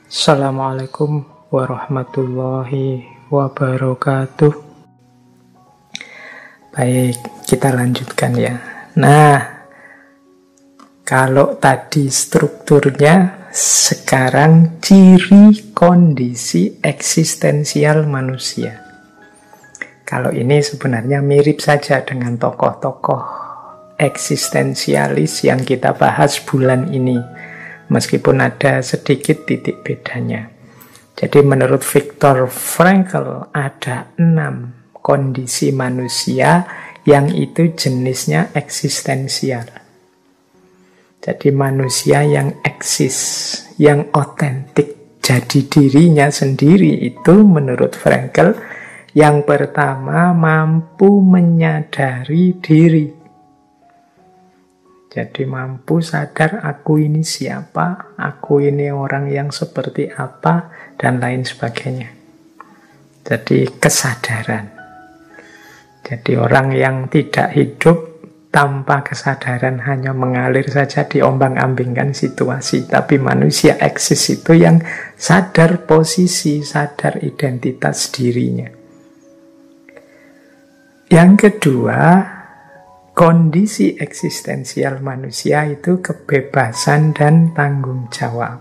Assalamualaikum warahmatullahi wabarakatuh. Baik, kita lanjutkan ya. Nah, kalau tadi strukturnya, sekarang ciri kondisi eksistensial manusia. Kalau ini sebenarnya mirip saja dengan tokoh-tokoh eksistensialis yang kita bahas bulan ini, meskipun ada sedikit titik bedanya. Jadi menurut Viktor Frankl ada 6 kondisi manusia yang itu jenisnya eksistensial. Jadi manusia yang eksis, yang otentik, jadi dirinya sendiri itu menurut Frankl, yang pertama mampu menyadari diri. Jadi mampu sadar aku ini siapa, aku ini orang yang seperti apa, dan lain sebagainya. Jadi kesadaran. Jadi orang yang tidak hidup tanpa kesadaran, hanya mengalir saja diombang-ambingkan situasi. Tapi manusia eksis itu yang sadar posisi, sadar identitas dirinya. Yang kedua, kondisi eksistensial manusia itu kebebasan dan tanggung jawab.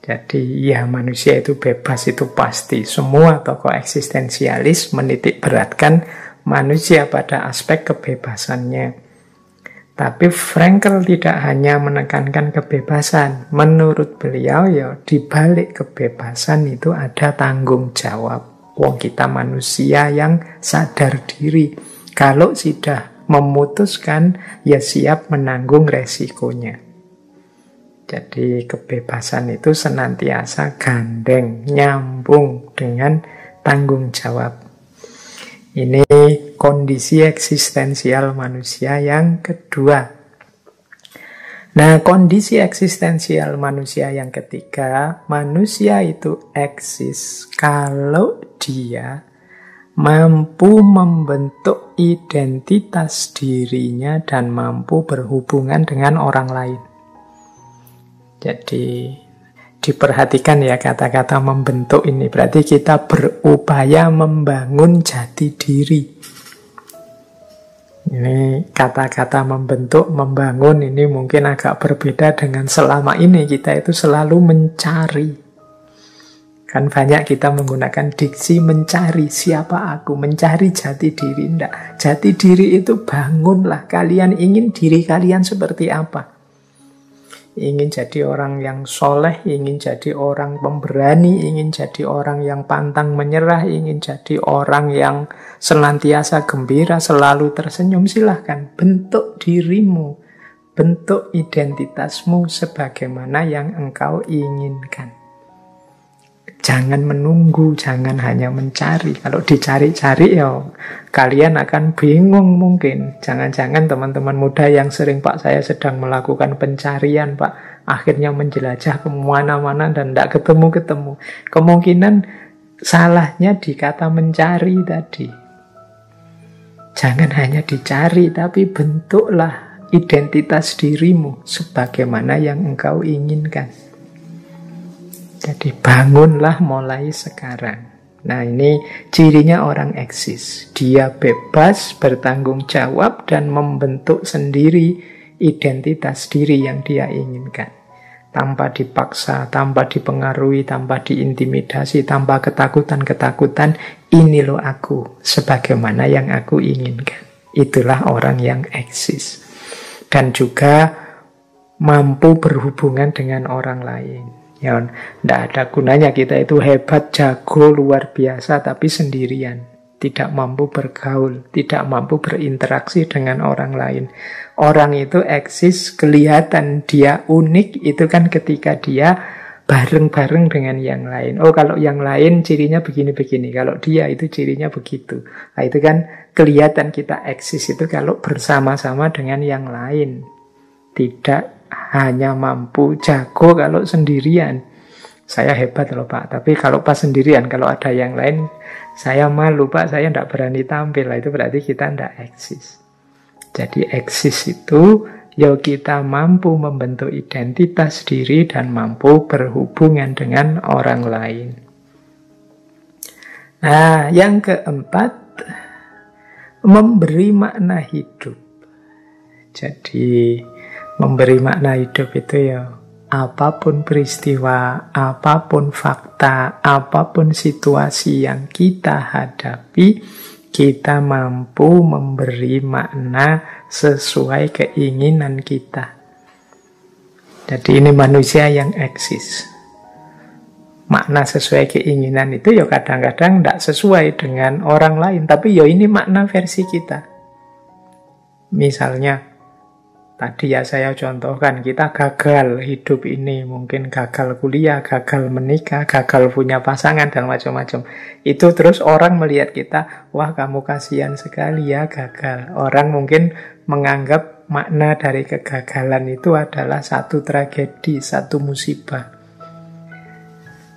Jadi ya manusia itu bebas, itu pasti. Semua tokoh eksistensialis menitik beratkan manusia pada aspek kebebasannya. Tapi Frankl tidak hanya menekankan kebebasan. Menurut beliau ya di balik kebebasan itu ada tanggung jawab. Wong kita manusia yang sadar diri. Kalau sudah memutuskan, ya siap menanggung resikonya. Jadi kebebasan itu senantiasa gandeng, nyambung dengan tanggung jawab. Ini kondisi eksistensial manusia yang kedua. Nah, kondisi eksistensial manusia yang ketiga, manusia itu eksis kalau dia mampu membentuk identitas dirinya dan mampu berhubungan dengan orang lain. Jadi diperhatikan ya kata-kata membentuk ini. Berarti kita berupaya membangun jati diri. Ini kata-kata membentuk, membangun ini mungkin agak berbeda dengan selama ini kita itu selalu mencari. Kan banyak kita menggunakan diksi mencari siapa aku, mencari jati diri. Enggak, jati diri itu bangunlah. Kalian ingin diri kalian seperti apa? Ingin jadi orang yang soleh, ingin jadi orang pemberani, ingin jadi orang yang pantang menyerah, ingin jadi orang yang senantiasa gembira, selalu tersenyum, silahkan. Bentuk dirimu, bentuk identitasmu sebagaimana yang engkau inginkan. Jangan menunggu, jangan hanya mencari. Kalau dicari-cari ya kalian akan bingung mungkin. Jangan-jangan teman-teman muda yang sering, Pak saya sedang melakukan pencarian Pak, akhirnya menjelajah kemana-mana dan tidak ketemu-ketemu. Kemungkinan salahnya di kata mencari tadi. Jangan hanya dicari, tapi bentuklah identitas dirimu sebagaimana yang engkau inginkan. Jadi bangunlah mulai sekarang. Nah ini cirinya orang eksis. Dia bebas, bertanggung jawab, dan membentuk sendiri identitas diri yang dia inginkan. Tanpa dipaksa, tanpa dipengaruhi, tanpa diintimidasi, tanpa ketakutan-ketakutan. Ini loh aku, sebagaimana yang aku inginkan. Itulah orang yang eksis. Dan juga mampu berhubungan dengan orang lain. Ya, tidak ada gunanya kita itu hebat, jago, luar biasa, tapi sendirian. Tidak mampu bergaul, tidak mampu berinteraksi dengan orang lain. Orang itu eksis, kelihatan dia unik, itu kan ketika dia bareng-bareng dengan yang lain. Oh, kalau yang lain cirinya begini-begini, kalau dia itu cirinya begitu. Nah, itu kan kelihatan kita eksis itu kalau bersama-sama dengan yang lain. Tidak hanya mampu jago kalau sendirian. Saya hebat loh Pak, tapi kalau pas sendirian, kalau ada yang lain, saya malu Pak, saya tidak berani tampil. Itu berarti kita tidak eksis. Jadi eksis itu ya kita mampu membentuk identitas diri dan mampu berhubungan dengan orang lain. Nah, yang keempat, memberi makna hidup. Jadi, memberi makna hidup itu ya, apapun peristiwa, apapun fakta, apapun situasi yang kita hadapi, kita mampu memberi makna sesuai keinginan kita. Jadi ini manusia yang eksis. Makna sesuai keinginan itu ya kadang-kadang tidak sesuai dengan orang lain, tapi ya ini makna versi kita. Misalnya, tadi ya saya contohkan, kita gagal hidup ini, mungkin gagal kuliah, gagal menikah, gagal punya pasangan, dan macam-macam. Itu terus orang melihat kita, wah kamu kasihan sekali ya gagal. Orang mungkin menganggap makna dari kegagalan itu adalah satu tragedi, satu musibah.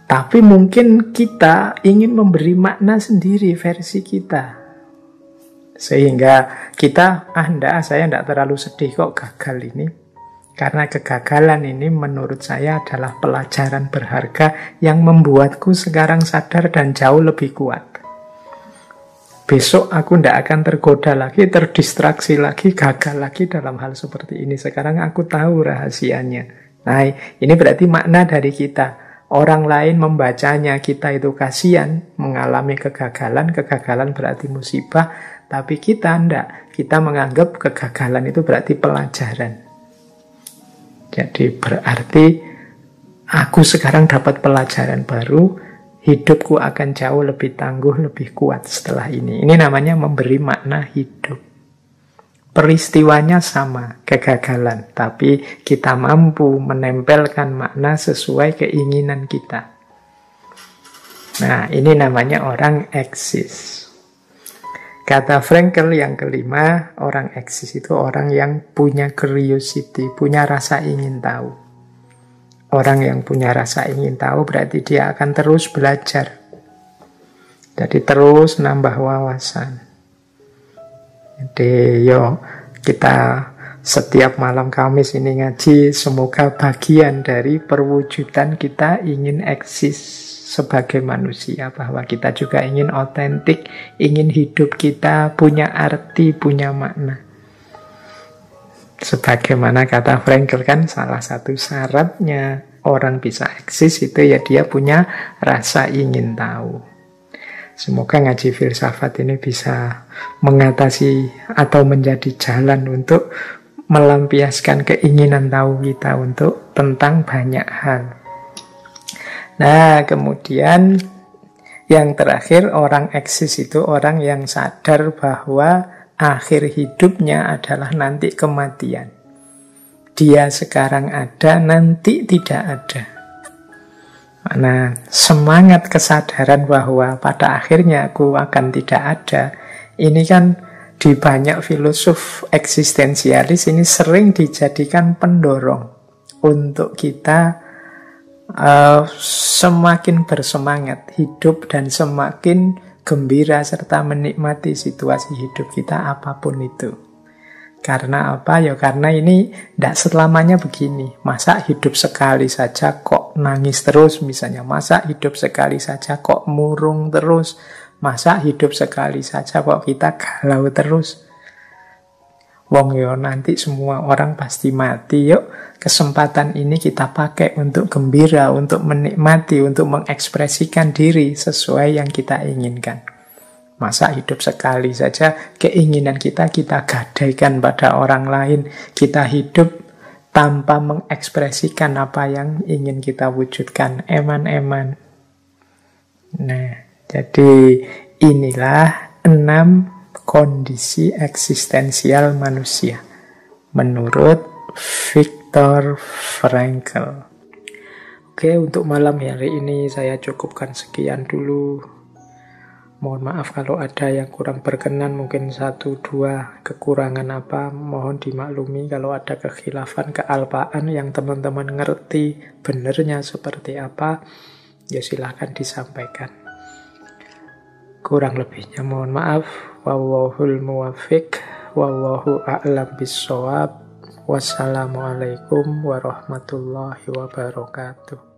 Tapi mungkin kita ingin memberi makna sendiri versi kita. Sehingga kita, saya tidak terlalu sedih kok gagal ini. Karena kegagalan ini menurut saya adalah pelajaran berharga yang membuatku sekarang sadar dan jauh lebih kuat. Besok aku tidak akan tergoda lagi, terdistraksi lagi, gagal lagi dalam hal seperti ini. Sekarang aku tahu rahasianya. Nah, ini berarti makna dari kita. Orang lain membacanya, kita itu kasihan, mengalami kegagalan, kegagalan berarti musibah, tapi kita enggak. Kita menganggap kegagalan itu berarti pelajaran. Jadi berarti aku sekarang dapat pelajaran baru, hidupku akan jauh lebih tangguh, lebih kuat setelah ini. Ini namanya memberi makna hidup. Peristiwanya sama, kegagalan, tapi kita mampu menempelkan makna sesuai keinginan kita. Nah, ini namanya orang eksis. Kata Frankl yang kelima, orang eksis itu orang yang punya curiosity, punya rasa ingin tahu. Orang yang punya rasa ingin tahu berarti dia akan terus belajar. Jadi terus nambah wawasan. Jadi kita setiap malam Kamis ini ngaji, semoga bagian dari perwujudan kita ingin eksis sebagai manusia, bahwa kita juga ingin otentik, ingin hidup kita punya arti, punya makna. Sebagaimana kata Frankl kan, salah satu syaratnya orang bisa eksis itu ya dia punya rasa ingin tahu. Semoga ngaji filsafat ini bisa mengatasi atau menjadi jalan untuk melampiaskan keinginan tahu kita untuk tentang banyak hal. Nah, kemudian yang terakhir, orang eksis itu orang yang sadar bahwa akhir hidupnya adalah nanti kematian. Dia sekarang ada, nanti tidak ada. Nah, semangat kesadaran bahwa pada akhirnya aku akan tidak ada, ini kan di banyak filosof eksistensialis ini sering dijadikan pendorong untuk kita semakin bersemangat hidup dan semakin gembira serta menikmati situasi hidup kita apapun itu. Karena apa? Ya karena ini tidak selamanya begini. Masa hidup sekali saja kok nangis terus misalnya. Masa hidup sekali saja kok murung terus. Masa hidup sekali saja kok kita galau terus. Wong yo nanti semua orang pasti mati. Yuk kesempatan ini kita pakai untuk gembira, untuk menikmati, untuk mengekspresikan diri sesuai yang kita inginkan. Masa hidup sekali saja, keinginan kita gadaikan pada orang lain. Kita hidup tanpa mengekspresikan apa yang ingin kita wujudkan. Eman-eman. Nah, jadi inilah 6 kondisi eksistensial manusia menurut Viktor Frankl. Oke, untuk malam hari ini saya cukupkan sekian dulu. Mohon maaf kalau ada yang kurang berkenan, mungkin 1-2 kekurangan apa, mohon dimaklumi. Kalau ada kekhilafan, kealpaan yang teman-teman ngerti benernya seperti apa, ya silahkan disampaikan. Kurang lebihnya mohon maaf. Wallahul muwaffiq, wallahu a'lam bissawab. Wassalamualaikum warahmatullahi wabarakatuh.